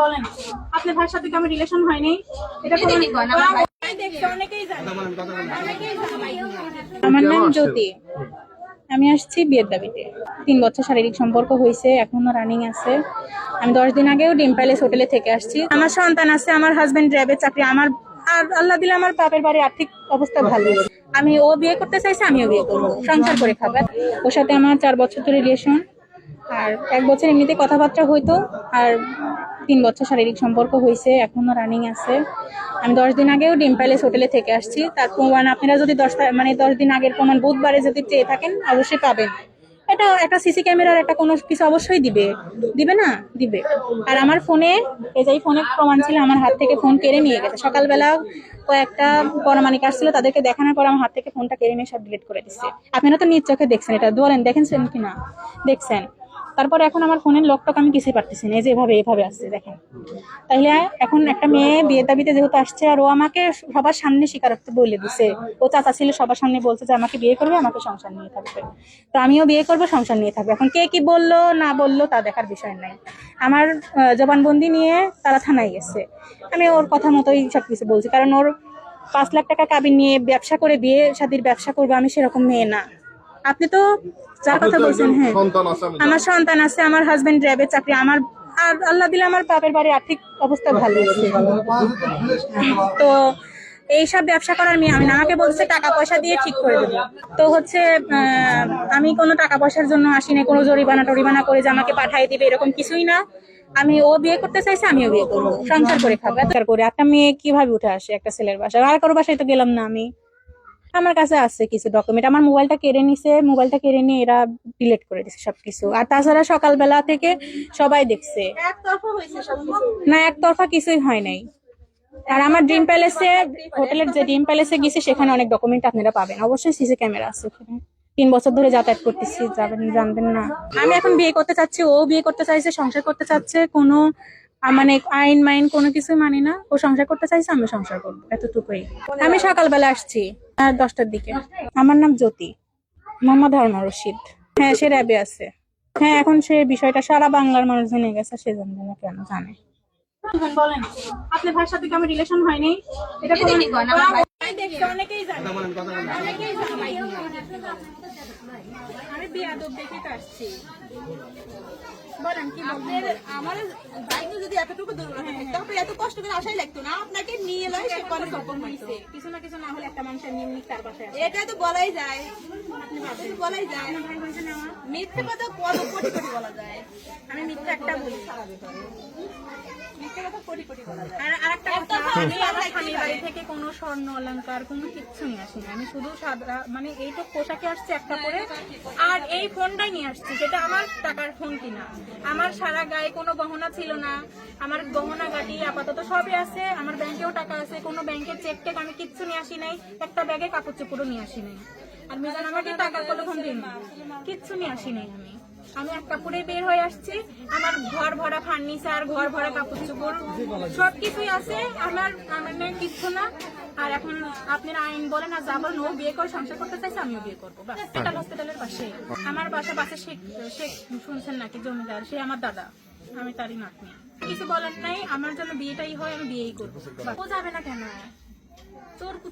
বলেন আপনার ভাইয়ের সাথে কি আমার রিলেশন হয়নি? এটা আমার নাম জ্যোতি। আমি আসছি বিয়ের দাবিতে। 3 বছর শারীরিক সম্পর্ক হয়েছে, এখনো রানিং আছে। আমি 10 দিন আগেও ডিম প্যালেস হোটেলে থেকে আসছি। আমার সন্তান আছে, আমার হাজবেন্ড র্যাবের চাকরি। আমার আর আল্লাহ দিলে আমার বাপের বাড়ির আর্থিক অবস্থা ভালো। আমি ও বিয়ে করতে চাইছে, আমিও বিয়ে করবো, সংসার করে খাবো। ওর সাথে আমার 4 বছর ধরে রিলেশন, আর 1 বছর এমনিতে কথাবার্তা হইতো, আর 3 বছর শারীরিক সম্পর্ক হয়েছে, এখনো রানিং আছে। আমি 10 দিন আগেও ডিম প্যালেস হোটেলে থেকে আসছি। তার প্রমাণ আপনারা যদি 10 দিন আগের প্রমাণ বুধবারে যদি চেয়ে থাকেন অবশ্যই পাবেন। এটা একটা সিসি ক্যামেরার একটা কোনো কিছু অবশ্যই দিবে না দিবে। আর আমার ফোনে এই ফোনে প্রমাণ ছিল, আমার হাত থেকে ফোন কেড়ে নিয়ে গেছে। সকালবেলা কয়েকটা পরমাণিক আসছিল, তাদেরকে দেখানোর পর আমার হাত থেকে ফোনটা কেড়ে নিয়ে সব ডিলিট করে দিচ্ছে। আপনারা তো নিজ চোখে দেখছেন, এটা বলেন দেখেছেন কিনা? দেখছেন। তারপর এখন আমার ফোনের লকটক আমি কিছুই পারতেছি না, এই যে এভাবে আসছে দেখেন। তাইলে এখন একটা মেয়ে বিয়ের দাবিতে যেহেতু আসছে, আর ও আমাকে সবার সামনে স্বীকারোক্তি বলে দিছে। ও চাচা ছিল, সবার সামনে বলছে যে আমাকে বিয়ে করবে, আমাকে সংসার নিয়ে থাকবে। তো আমিও বিয়ে করবো, সংসার নিয়ে থাকবে। এখন কে কি বললো না বললো তা দেখার বিষয় নাই। আমার জবানবন্দি নিয়ে তারা থানায় গেছে। আমি ওর কথা মতোই সবকিছু বলছি, কারণ ওর 5 লাখ টাকা কাবিন নিয়ে ব্যবসা করে বিয়ে শাদীর ব্যবসা করবো, আমি সেরকম মেয়ে না। আপনি তো যার কথা বলছেন, হ্যাঁ আমার সন্তান আছে, আমার হাজবেন্ড র্যাবের চাকরি। আমার আর আল্লাহ দিলে আমার বাপের বাড়ির আর্থিক অবস্থা ভালো আছে। তো এইসব ব্যবসা করার মেয়ে আমি না, আমাকে বলছে টাকা পয়সা দিয়ে ঠিক করে দেবো। তো হচ্ছে আমি কোনো টাকা পয়সার জন্য আসিনি, কোনো জরিমানা করে যে আমাকে পাঠিয়ে দিবে এরকম কিছুই না। আমি ও বিয়ে করতে চাইছে, আমিও বিয়ে করবো, সংসার করে খাবো। এত করে একটা মেয়ে কিভাবে উঠে আসে একটা ছেলের বাসায়? আর কারো বাসায় তো গেলাম না আমি। আমার কাছে আছে কিছু ডকুমেন্ট, আমার মোবাইলটা কেড়ে নিয়ে এরা ডিলিট করে দিছে সবকিছু। আর তাছাড়া সকালবেলা থেকে সবাই দেখছে, না একতরফা কিছুই হয় নাই। আর আমার ড্রিম প্যালেসে হোটেলের যে ড্রিম প্যালেসে গেছি, সেখানে অনেক ডকুমেন্ট আপনারা পাবেন, অবশ্যই সিসি ক্যামেরা আছে ওখানে। 3 বছর ধরে যাতায়াত করতেছি, জানবেন না। আমি এখন বিয়ে করতে চাচ্ছি, ও বিয়ে করতে চাইছে, সংসার করতে চাচ্ছে। কোনো মানে আইন মাইন কোনো কিছু মানি না। ও সংসার করতে চাইছে, আমি সংসার করবো, এতটুকুই। আমি সকালবেলা আসছি 10টার দিকে। আমার নাম জ্যোতি, মোহাম্মদ হারুন রশিদ। হ্যাঁ, সে র্যাবে আছে। হ্যাঁ, এখন সে বিষয়টা সারা বাংলার মানুষ জেনে গেছে, সে জানবে না কেন জানে। বলেন আপনার ভাইয়ের সাথে কি আমার রিলেশন হয়নি? এটা অনেকেই জানে। আমি বিয়াদব দেখে আসছি। বলেন কি আপনার আমার ভাইকে যদি এতটুকু তাহলে এত কষ্ট করে আসাই লাগতো না, আপনাকে নিয়ে এলাই সে করে সফল হইছে। কিছু না কিছু না হলে একটা মানুষের নিয়মিত তার বাসায় এটা তো বলাই যায়। আপনি ভাবেন বলাই যায়, মিথ্যে কথা কত কোটি কোটি বলা যায়। আমি মিথ্যে একটা বলি, থেকে কোনো স্বর্ণ অলংকার কোনো কিচ্ছু নিয়ে আসিনি। আমি শুধু সাদা মানে এইটুক পোশাকে আসছি একটা করে, আর এই ফোনটাই নিয়ে আসছি, যেটা আমার টাকার ফোন কিনা। আমার সারা গায়ে কোনো গহনা ছিল না। আমার গহনা গাড়ি আপাতত সবই আছে, আমার ব্যাংকেও টাকা আছে। কোনো ব্যাংকের চেক টেক আমি কিচ্ছু নিয়ে আসি নাই। একটা ব্যাগে কাপড় চোপড়ও নিয়ে আসি নাই। আর মিজান আমাকে টাকার কতক্ষণ দিন কিচ্ছু নিয়ে আসি নাই। আমি এক কাপড়ে বের হয়ে আসছি। আমার ঘর ভরা ফার্নিচার, ঘর ভরা কাপড় চোপড় সবকিছুই আছে আমার কিচ্ছু না। আর এখন আপনার আইন বলেন আর যা বলেন, ও বিয়ে করে সংসার করতে চাইছে, আমিও বিয়ে করবো। হসপিটালের পাশে আমার বাসা শেখ শুনছেন নাকি জমিদার, সে আমার দাদা, আমি তারই নাতনি। কিছু বলেন নাই, আমার জন্য বিয়েটাই হয়, আমি বিয়েই করবো। ও যাবে না কেন?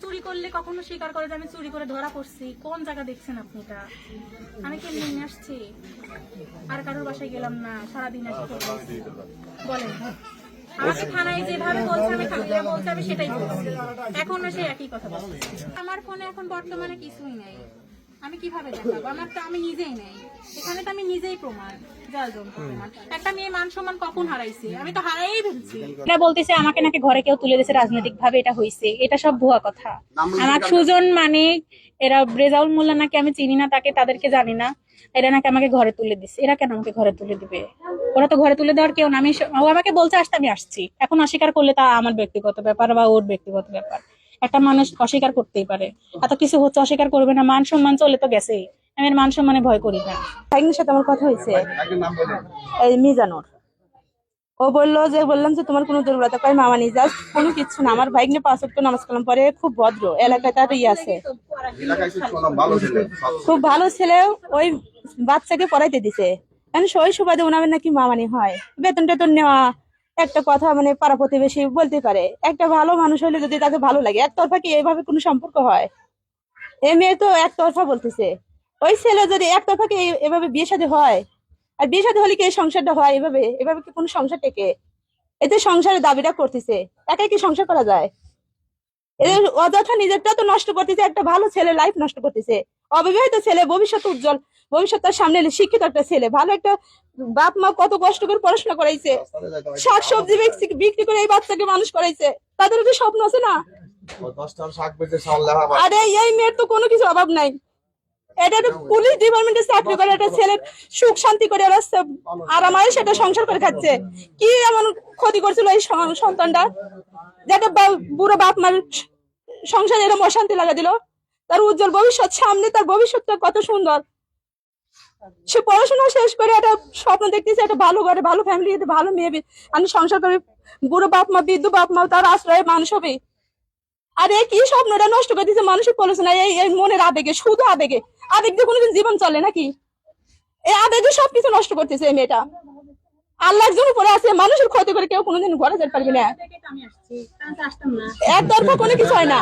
চুরি করলে কখনো স্বীকার করে যে আমি চুরি করে ধরা পড়ছি? কোন জায়গা দেখছেন আপনি? এটা আমি কেমনি নিয়ে আসছি? আর কারোর বাসায় গেলাম না, সারাদিন আসি। বলেন আমাকে থানায় যেভাবে বলছে, আমি থানায় বলছে, আমি সেটাই বলছি। এখনো সে একই কথা বলছে। আমার ফোনে এখন বর্তমানে কিছুই নাই, আমি কিভাবে দেখাবো? আমার তো আমি নিজেই নেই এখানে, তো আমি নিজেই প্রমাণ। একটা মেয়ে মান সম্মান কখন হারাইছে? আমি তো হারাই ফেলছি। এটা বলতেছে আমাকে নাকি ঘরে কেউ তুলে দিয়েছে রাজনৈতিক ভাবে, এটা হয়েছে। এটা সব ভুয়া কথা। আমার সুজন মানিক, এরা রেজাউল মোল্লা নাকি আমি চিনি না তাকে, তাদেরকে জানি না। এরা নাকি আমাকে ঘরে তুলে দিচ্ছে। এরা কেন আমাকে ঘরে তুলে দিবে? ওরা তো ঘরে তুলে দেওয়ার কেউ না। ও আমাকে বলছে আসতে, আমি আসছি। এখন অস্বীকার করলে তা আমার ব্যক্তিগত ব্যাপার বা ওর ব্যক্তিগত ব্যাপার। একটা মানুষ অস্বীকার করতেই পারে, এত কিছু হচ্ছে অস্বীকার করবে না। মান সম্মান চলে তো গেছেই, আমি মান সম্মানে ভয় করি না। ভাইয়ের সাথে আমার কথা হয়েছে, এই মিজানুর। ও বললাম যে তোমার কোনো দুর্বলতা পাই মামানি, জাস্ট কোনো কিছু না। আমার ভাইকে 5 ওয়াক্ত নামাজ কালাম পরে, খুব ভদ্র, এলাকায় তার আছে, খুব ভালো ছেলে। ওই বাচ্চাকে পড়াইতে দিছে, কারণ সই সুবাদে ওনার নাকি মামানি হয়, বেতন টেতন নেওয়া, একটা কথা মানে পাড়া প্রতিবেশী বলতে পারে, একটা ভালো মানুষ হলে যদি তাকে ভালো লাগে, একতরফা কি এইভাবে কোনো সম্পর্ক হয়? এই মেয়ে তো একতরফা বলতেছে। ওই ছেলে যদি একতরফা কি এভাবে বিয়ে শাদী হয়? আর বিয়ে শাদী হলে কি এই সংসারটা হয়? এভাবে এভাবে কি কোনো সংসার টেকে? এতে সংসারের দাবিটা করতেছে, একাই কি সংসার করা যায়? এদের অযথা নিজেরটা তো নষ্ট করতেছে, একটা ভালো ছেলে লাইফ নষ্ট করতেছে। অবিবাহিত ছেলে, ভবিষ্যৎ উজ্জ্বল, ভবিষ্যৎ তার সামনে, শিক্ষিত একটা ছেলে, ভালো একটা বাপ মা কত কষ্ট করে পড়াশোনা করাইছে, শাকসবজি বিক্রি করে এই বাচ্চাকে মানুষ করাইছে, তাদের কি স্বপ্ন আছে না? আরে এই মেয়ের তো কোনো কিছু অভাব নাই। এটা একটা পুলিশ ডিপার্টমেন্টে চাকরি করে একটা ছেলের সুখ শান্তি করে ওরা আরামায় সেটা সংসার করে খাচ্ছে। কি এমন ক্ষতি করছিল এই সন্তানটা, যেটা বুড়ো বাপ মার সংসারে এরকম অশান্তি লাগা দিল? তার উজ্জ্বল ভবিষ্যৎ সামনে, তার ভবিষ্যৎটা কত সুন্দর। সে পড়াশোনা শেষ করে একটা স্বপ্ন দেখতেছে, একটা ভালো ঘরে ভালো ফ্যামিলি, ভালো মেয়ে আমি সংসার করে, বুড়ো বাপ মা বৃদ্ধ বাপ মা তার আশ্রয়ে মানুষ হবে। আর এই কি স্বপ্নটা নষ্ট করে দিচ্ছে মানুষের পড়াশোনা, এই মনের আবেগে, শুধু আবেগে। আবেগ দিয়ে কোনোদিন জীবন চলে নাকি? এই আবেগে সবকিছু নষ্ট করতেছে এই মেয়েটা। আল্লাহ একজন উপরে আছে, মানুষের ক্ষতি করে কেউ কোনোদিন ঘরে যেতে পারবে না। একতরফা কোনো কিছু হয় না।